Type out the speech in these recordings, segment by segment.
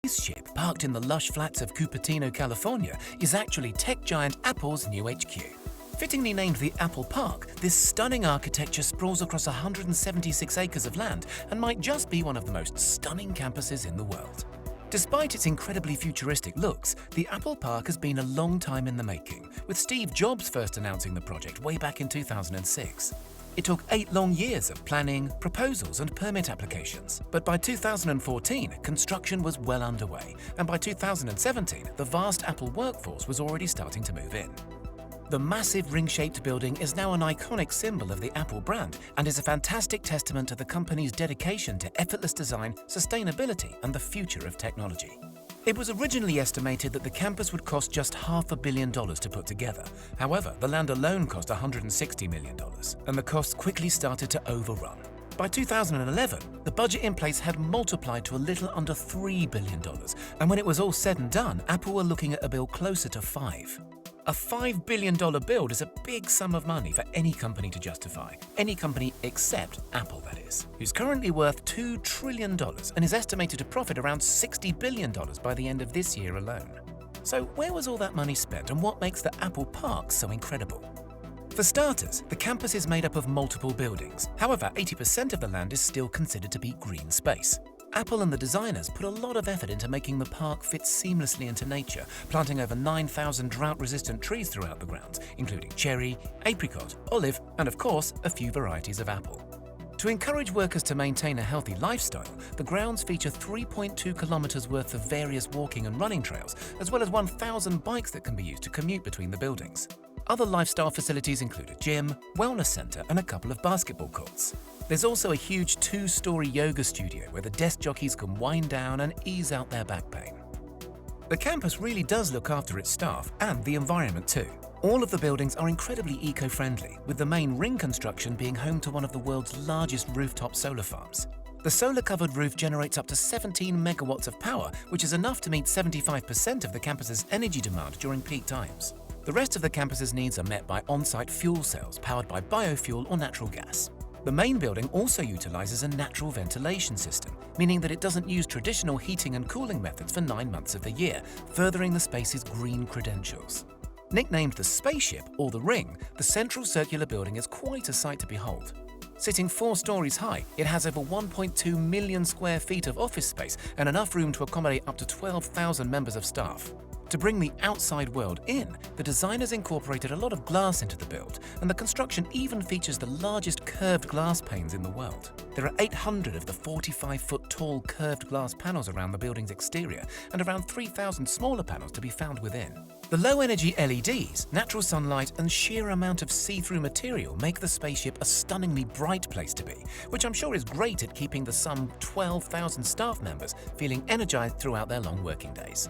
spaceship parked in the lush flats of Cupertino, California, is actually tech giant Apple's new HQ. Fittingly named the Apple Park, this stunning architecture sprawls across 176 acres of land and might just be one of the most stunning campuses in the world. Despite its incredibly futuristic looks, the Apple Park has been a long time in the making, with Steve Jobs first announcing the project way back in 2006. It took 8 long years of planning, proposals and permit applications, but by 2014, construction was well underway, and by 2017, the vast Apple workforce was already starting to move in. The massive ring-shaped building is now an iconic symbol of the Apple brand and is a fantastic testament to the company's dedication to effortless design, sustainability and the future of technology. It was originally estimated that the campus would cost just $500 million to put together. However, the land alone cost $160 million, and the costs quickly started to overrun. By 2011, the budget in place had multiplied to a little under $3 billion, and when it was all said and done, Apple were looking at a bill closer to $5. A $5 billion build is a big sum of money for any company to justify. Any company except Apple, that is, who's currently worth $2 trillion and is estimated to profit around $60 billion by the end of this year alone. So where was all that money spent and what makes the Apple Park so incredible? For starters, the campus is made up of multiple buildings. However, 80% of the land is still considered to be green space. Apple and the designers put a lot of effort into making the park fit seamlessly into nature, planting over 9,000 drought-resistant trees throughout the grounds, including cherry, apricot, olive, and of course, a few varieties of apple. To encourage workers to maintain a healthy lifestyle, the grounds feature 3.2 kilometers worth of various walking and running trails, as well as 1,000 bikes that can be used to commute between the buildings. Other lifestyle facilities include a gym, wellness center, and a couple of basketball courts. There's also a huge 2-story yoga studio where the desk jockeys can wind down and ease out their back pain. The campus really does look after its staff and the environment too. All of the buildings are incredibly eco-friendly, with the main ring construction being home to one of the world's largest rooftop solar farms. The solar-covered roof generates up to 17 megawatts of power, which is enough to meet 75% of the campus's energy demand during peak times. The rest of the campus's needs are met by on-site fuel cells powered by biofuel or natural gas. The main building also utilizes a natural ventilation system, meaning that it doesn't use traditional heating and cooling methods for 9 months of the year, furthering the space's green credentials. Nicknamed the Spaceship or the Ring, the central circular building is quite a sight to behold. Sitting 4 stories high, it has over 1.2 million square feet of office space and enough room to accommodate up to 12,000 members of staff. To bring the outside world in, the designers incorporated a lot of glass into the build, and the construction even features the largest curved glass panes in the world. There are 800 of the 45-foot tall curved glass panels around the building's exterior, and around 3,000 smaller panels to be found within. The low-energy LEDs, natural sunlight, and sheer amount of see-through material make the spaceship a stunningly bright place to be, which I'm sure is great at keeping the some 12,000 staff members feeling energized throughout their long working days.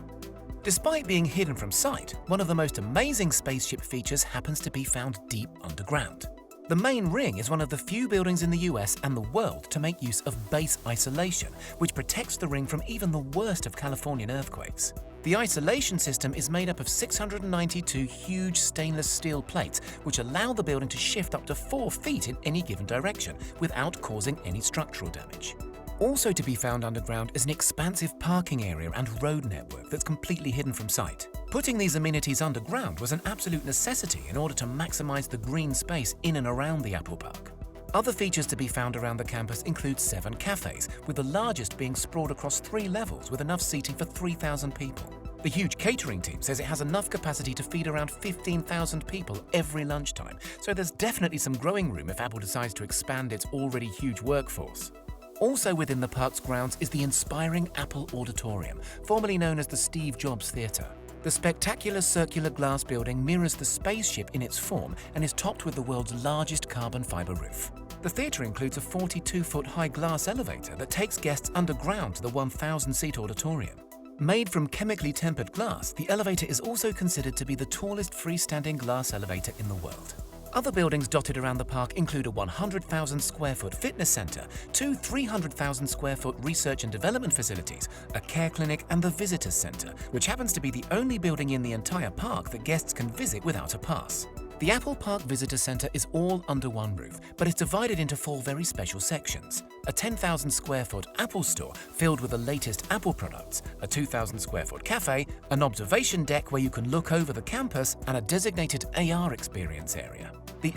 Despite being hidden from sight, one of the most amazing spaceship features happens to be found deep underground. The main ring is one of the few buildings in the US and the world to make use of base isolation, which protects the ring from even the worst of Californian earthquakes. The isolation system is made up of 692 huge stainless steel plates, which allow the building to shift up to 4 feet in any given direction without causing any structural damage. Also to be found underground is an expansive parking area and road network that's completely hidden from sight. Putting these amenities underground was an absolute necessity in order to maximize the green space in and around the Apple Park. Other features to be found around the campus include 7 cafes, with the largest being sprawled across 3 levels with enough seating for 3,000 people. The huge catering team says it has enough capacity to feed around 15,000 people every lunchtime, so there's definitely some growing room if Apple decides to expand its already huge workforce. Also within the park's grounds is the inspiring Apple Auditorium, formerly known as the Steve Jobs Theatre. The spectacular circular glass building mirrors the spaceship in its form and is topped with the world's largest carbon fiber roof. The theatre includes a 42-foot-high glass elevator that takes guests underground to the 1,000-seat auditorium. Made from chemically tempered glass, the elevator is also considered to be the tallest freestanding glass elevator in the world. Other buildings dotted around the park include a 100,000 square foot fitness center, 2 300,000 square foot research and development facilities, a care clinic, and the visitors center, which happens to be the only building in the entire park that guests can visit without a pass. The Apple Park Visitor Center is all under one roof, but it's divided into 4 very special sections. A 10,000 square foot Apple store filled with the latest Apple products, a 2,000 square foot cafe, an observation deck where you can look over the campus, and a designated AR experience area. The